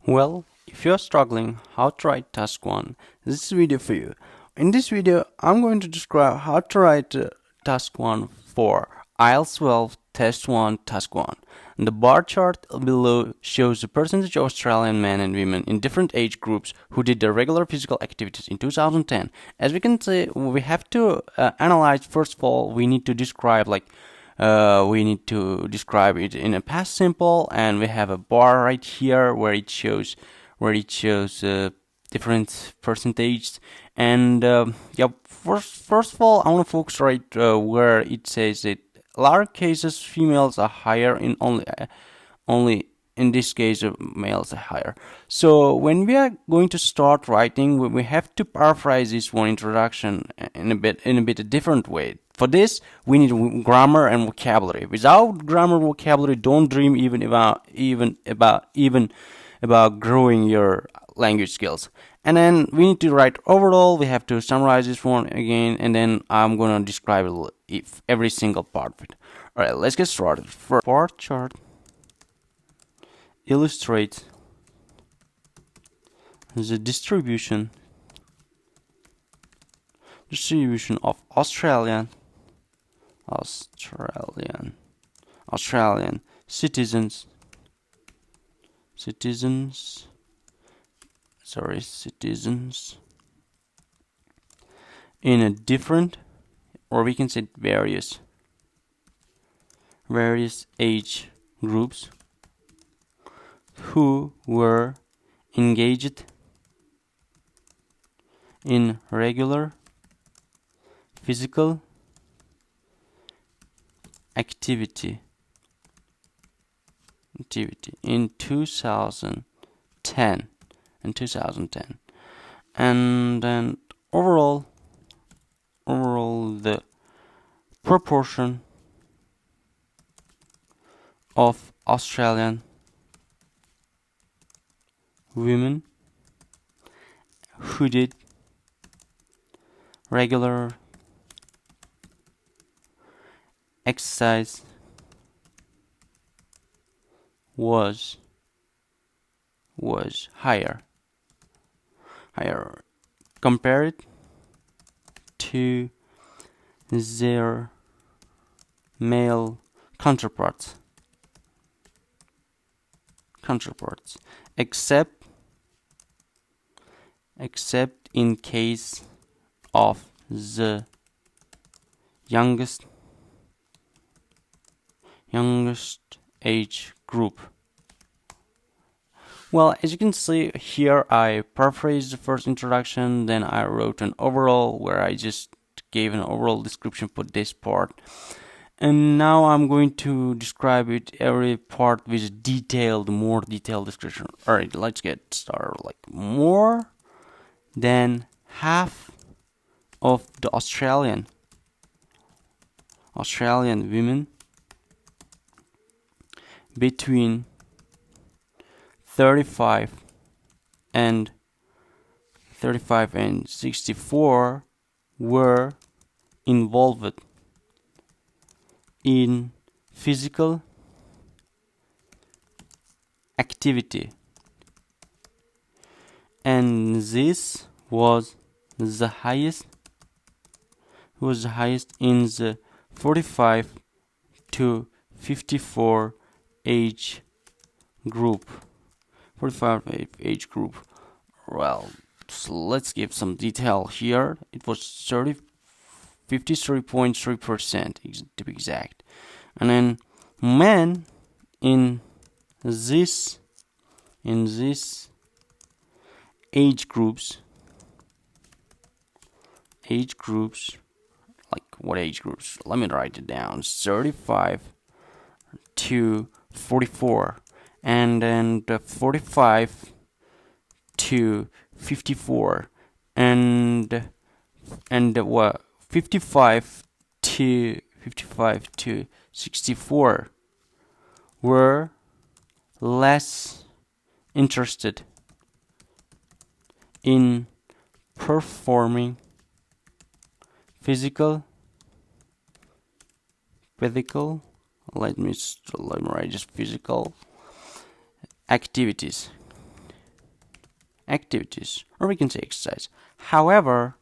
Well, if you're struggling how to write task 1, this is video for you. In this video, I'm going to describe how to write task 1 for IELTS 12 test 1 task 1. And the bar chart below shows the percentage of Australian men and women in different age groups who did their regular physical activities in 2010. As we can see, we have to analyze. First of all, we need to describe it in a past simple, and we have a bar right here where it shows different percentages. And first of all, I want to focus right where it says that a lot of cases females are higher, in only in this case males are higher. So when we are going to start writing, we have to paraphrase this one introduction in a bit a different way. For this, we need grammar and vocabulary. Without grammar, vocabulary, don't dream even about growing your language skills. And then we need to write overall. We have to summarize this one again, and then I'm gonna describe every single part of it. All right, let's get started. First, bar chart illustrates the distribution of Australian citizens in a different, or we can say various age groups who were engaged in regular physical activity in 2010. And then overall the proportion of Australian women who did regular exercise was higher compared to their male counterparts, except in case of the youngest age group. Well, as you can see here, I paraphrased the first introduction, then I wrote an overall where I just gave an overall description for this part. And now I'm going to describe every part with more detailed description. Alright, let's get started. More than half of the Australian women between 35 and 64 were involved in physical activity, and this was the highest in the 45 to 54 age group. Well, so let's give some detail here. It was 53.3% to be exact. And then men in this age groups, like what age groups? Let me write it down. 35 to 44, and then the 45 to 54, and what 55 to 64 were less interested in performing physical let me write just physical activities. activities, or we can say exercise. However,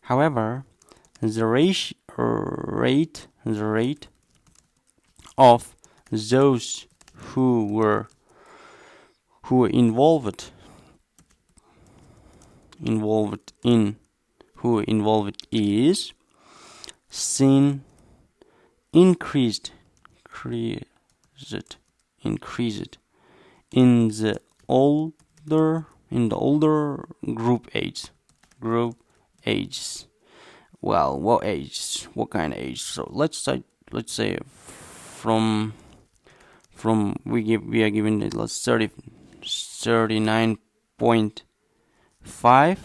however, the rate of those who were involved is seen increased in the older group ages. Well, what age? What kind of age? So let's say from we are given it, let's 39.5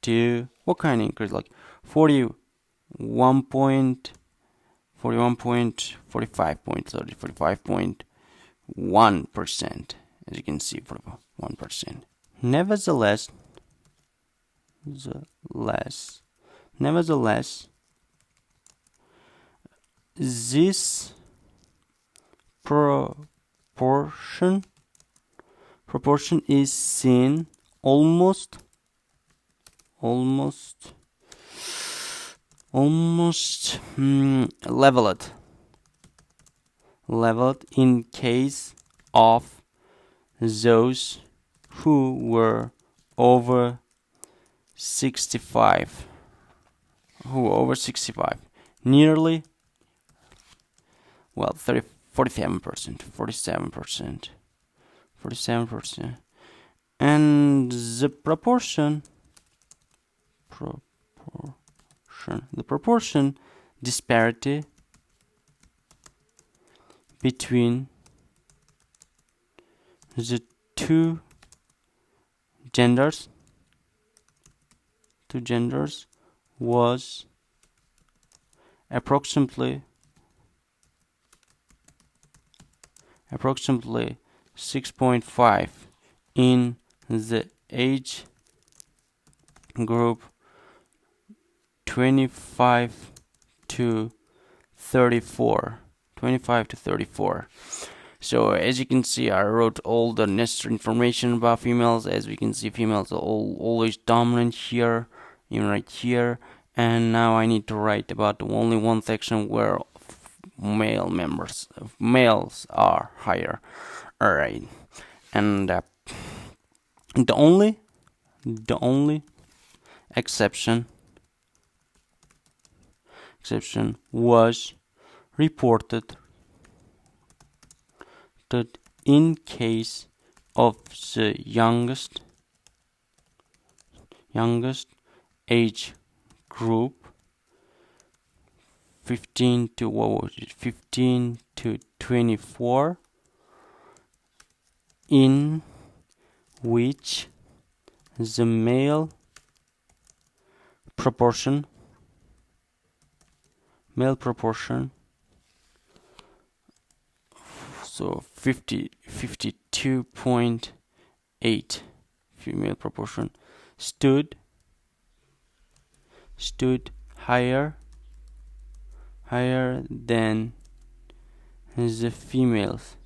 to what kind of increase, like 45.1%, as you can see, 41%. Nevertheless, this proportion is seen almost leveled in case of those who were over 65. Nearly, well, 47%. And the proportion disparity between the two genders was approximately 6.5 in the age group 25 to 34. So as you can see, I wrote all the necessary information about females. As we can see, females are always dominant here, even right here. And now I need to write about only one section where males are higher. Alright, and the only exception was reported that in case of the youngest age group, 15 to 24, in which the male proportion so 52.8 female proportion stood higher than the females.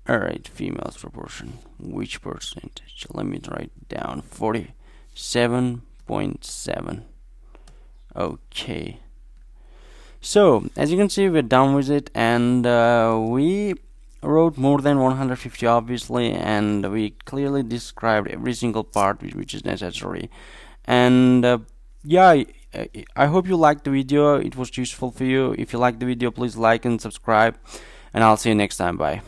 Alright, females proportion. Which percentage? Let me write down. 47.7. Okay. So, as you can see, we're done with it, and we wrote more than 150, obviously, and we clearly described every single part which is necessary. And yeah, I hope you liked the video. It was useful for you. If you liked the video, please like and subscribe, and I'll see you next time. Bye.